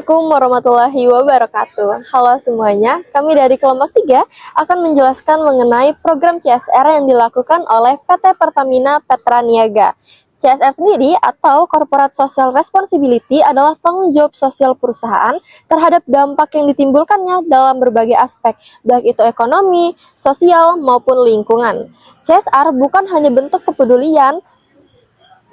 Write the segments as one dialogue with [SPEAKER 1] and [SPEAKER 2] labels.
[SPEAKER 1] Assalamualaikum warahmatullahi wabarakatuh. Halo semuanya, kami dari kelompok 3 akan menjelaskan mengenai program CSR yang dilakukan oleh PT Pertamina Petra Niaga. CSR sendiri atau Corporate Social Responsibility adalah tanggung jawab sosial perusahaan terhadap dampak yang ditimbulkannya dalam berbagai aspek, baik itu ekonomi, sosial, maupun lingkungan. CSR bukan hanya bentuk kepedulian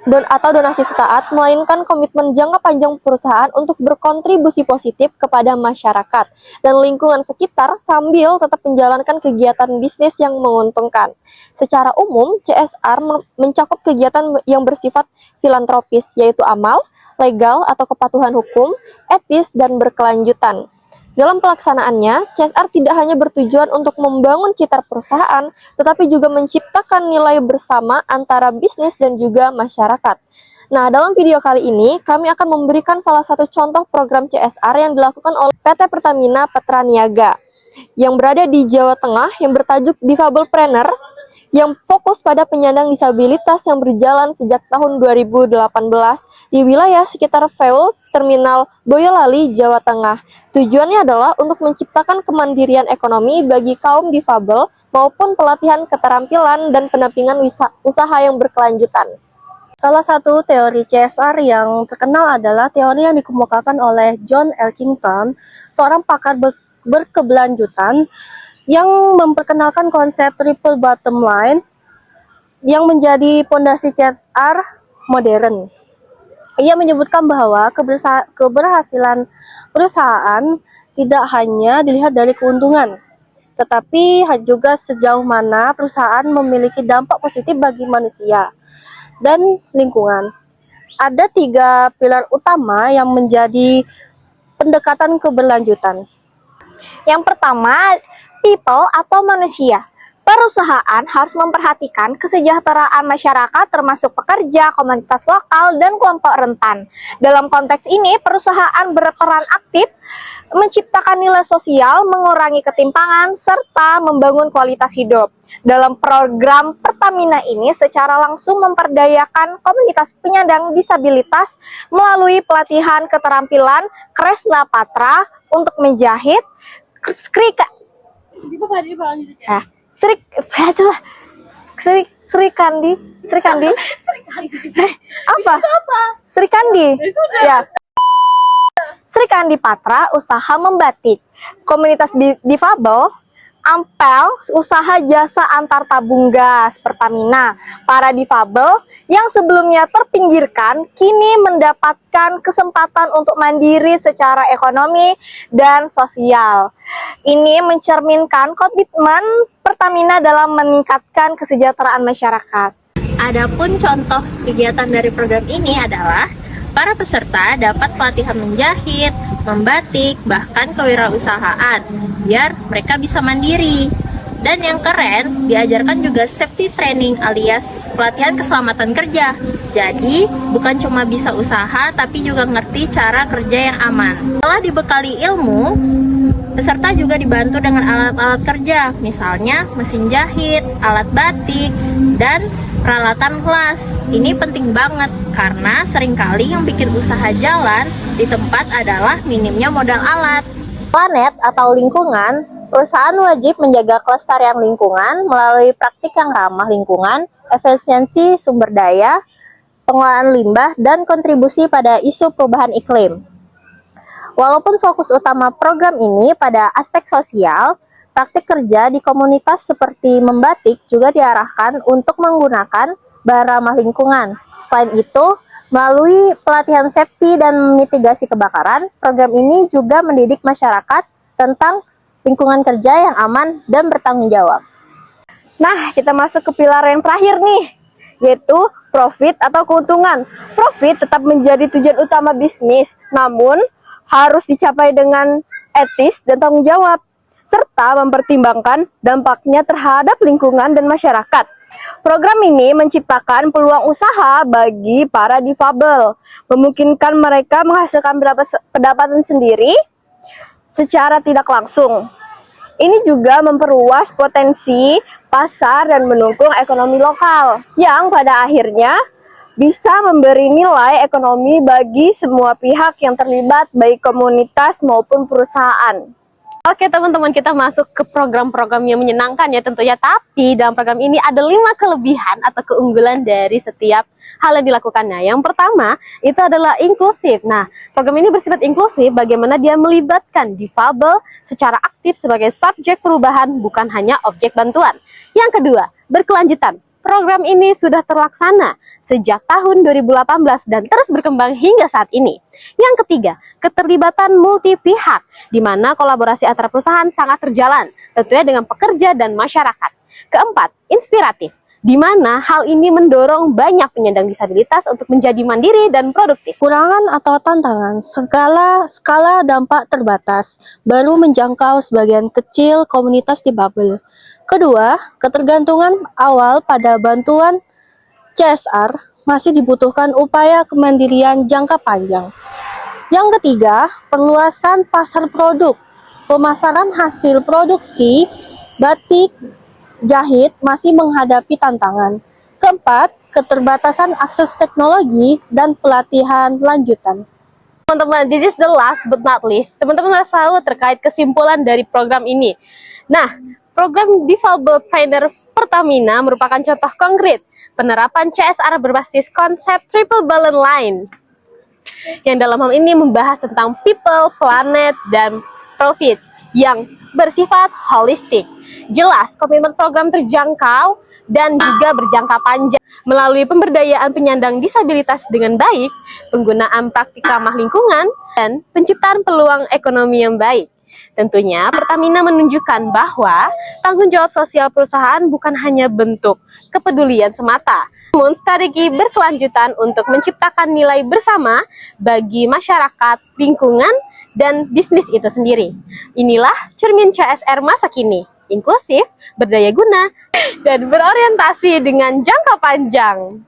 [SPEAKER 1] atau donasi sesaat, melainkan komitmen jangka panjang perusahaan untuk berkontribusi positif kepada masyarakat dan lingkungan sekitar sambil tetap menjalankan kegiatan bisnis yang menguntungkan. Secara umum, CSR mencakup kegiatan yang bersifat filantropis, yaitu amal, legal atau kepatuhan hukum, etis, dan berkelanjutan. Dalam pelaksanaannya, CSR tidak hanya bertujuan untuk membangun citra perusahaan, tetapi juga menciptakan nilai bersama antara bisnis dan juga masyarakat. Nah, dalam video kali ini, kami akan memberikan salah satu contoh program CSR yang dilakukan oleh PT Pertamina Petra Niaga, yang berada di Jawa Tengah, yang bertajuk Difabelpreneur, yang fokus pada penyandang disabilitas yang berjalan sejak tahun 2018 di wilayah sekitar VEUL Terminal Boyolali, Jawa Tengah. Tujuannya adalah untuk menciptakan kemandirian ekonomi bagi kaum difabel maupun pelatihan keterampilan dan pendampingan usaha yang berkelanjutan.
[SPEAKER 2] Salah satu teori CSR yang terkenal adalah teori yang dikemukakan oleh John Elkington, seorang pakar berkeberlanjutan yang memperkenalkan konsep triple bottom line yang menjadi fondasi CSR modern. Ia menyebutkan bahwa keberhasilan perusahaan tidak hanya dilihat dari keuntungan, tetapi juga sejauh mana perusahaan memiliki dampak positif bagi manusia dan lingkungan. Ada 3 pilar utama yang menjadi pendekatan keberlanjutan.
[SPEAKER 3] Yang pertama, people atau manusia. Perusahaan harus memperhatikan kesejahteraan masyarakat termasuk pekerja, komunitas lokal, dan kelompok rentan. Dalam konteks ini, perusahaan berperan aktif menciptakan nilai sosial, mengurangi ketimpangan, serta membangun kualitas hidup. Dalam program Pertamina ini secara langsung memperdayakan komunitas penyandang disabilitas melalui pelatihan keterampilan Kresna Patra untuk menjahit, Sri Kandi. Ya. Sri Kandi Patra usaha membatik. Komunitas difabel Ampel, usaha jasa antar tabung gas Pertamina. Para difabel yang sebelumnya terpinggirkan kini mendapatkan kesempatan untuk mandiri secara ekonomi dan sosial. Ini mencerminkan komitmen Pertamina dalam meningkatkan kesejahteraan masyarakat.
[SPEAKER 4] Adapun contoh kegiatan dari program ini adalah para peserta dapat pelatihan menjahit, membatik, bahkan kewirausahaan, biar mereka bisa mandiri. Dan yang keren, diajarkan juga safety training alias pelatihan keselamatan kerja. Jadi, bukan cuma bisa usaha, tapi juga ngerti cara kerja yang aman. Setelah dibekali ilmu, peserta juga dibantu dengan alat-alat kerja, misalnya mesin jahit, alat batik, dan peralatan kelas. Ini penting banget karena seringkali yang bikin usaha jalan di tempat adalah minimnya modal alat.
[SPEAKER 3] Planet atau lingkungan, perusahaan wajib menjaga kelestarian lingkungan melalui praktik yang ramah lingkungan, efisiensi sumber daya, pengelolaan limbah, dan kontribusi pada isu perubahan iklim. Walaupun fokus utama program ini pada aspek sosial, praktik kerja di komunitas seperti membatik juga diarahkan untuk menggunakan bahan ramah lingkungan. Selain itu, melalui pelatihan safety dan mitigasi kebakaran, program ini juga mendidik masyarakat tentang lingkungan kerja yang aman dan bertanggung jawab.
[SPEAKER 2] Nah, kita masuk ke pilar yang terakhir nih, yaitu profit atau keuntungan. Profit tetap menjadi tujuan utama bisnis, namun harus dicapai dengan etis dan tanggung jawab, serta mempertimbangkan dampaknya terhadap lingkungan dan masyarakat. Program ini menciptakan peluang usaha bagi para difabel, memungkinkan mereka menghasilkan pendapatan sendiri secara tidak langsung. Ini juga memperluas potensi pasar dan mendukung ekonomi lokal, yang pada akhirnya
[SPEAKER 5] bisa memberi nilai ekonomi bagi semua pihak yang terlibat, baik komunitas maupun perusahaan.
[SPEAKER 2] Oke teman-teman, kita masuk ke program-program yang menyenangkan ya tentunya. Tapi dalam program ini ada 5 kelebihan atau keunggulan dari setiap hal yang dilakukannya. Yang pertama, itu adalah inklusif. Nah, program ini bersifat inklusif bagaimana dia melibatkan difabel secara aktif sebagai subjek perubahan, bukan hanya objek bantuan. Yang kedua, berkelanjutan. Program ini sudah terlaksana sejak tahun 2018 dan terus berkembang hingga saat ini. Yang ketiga, keterlibatan multi pihak, di mana kolaborasi antara perusahaan sangat terjalan, tentunya dengan pekerja dan masyarakat. Keempat, inspiratif, di mana hal ini mendorong banyak penyandang disabilitas untuk menjadi mandiri dan produktif.
[SPEAKER 3] Kurangan atau tantangan, skala dampak terbatas, baru menjangkau sebagian kecil komunitas difabel. Kedua, ketergantungan awal pada bantuan CSR masih dibutuhkan upaya kemandirian jangka panjang. Yang ketiga, perluasan pasar produk, pemasaran hasil produksi batik jahit masih menghadapi tantangan. Keempat, keterbatasan akses teknologi dan pelatihan lanjutan.
[SPEAKER 2] Teman-teman, this is the last but not least. Teman-teman harus tahu terkait kesimpulan dari program ini. Nah, program Difabel Trainer Pertamina merupakan contoh konkret penerapan CSR berbasis konsep Triple Balance Line, yang dalam hal ini membahas tentang people, planet, dan profit yang bersifat holistik. Jelas, komitmen program terjangkau dan juga berjangka panjang melalui pemberdayaan penyandang disabilitas dengan baik, penggunaan praktik ramah lingkungan, dan penciptaan peluang ekonomi yang baik. Tentunya Pertamina menunjukkan bahwa tanggung jawab sosial perusahaan bukan hanya bentuk kepedulian semata, namun strategi berkelanjutan untuk menciptakan nilai bersama bagi masyarakat, lingkungan, dan bisnis itu sendiri. Inilah cermin CSR masa kini, inklusif, berdaya guna, dan berorientasi dengan jangka panjang.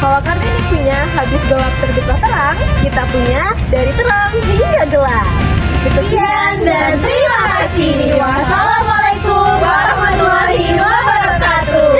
[SPEAKER 1] Kalau Kartini punya habis gelap terbitlah terang,
[SPEAKER 2] Kita punya dari terang hingga gelap.
[SPEAKER 1] sekian dan terima kasih. Wassalamualaikum warahmatullahi wabarakatuh.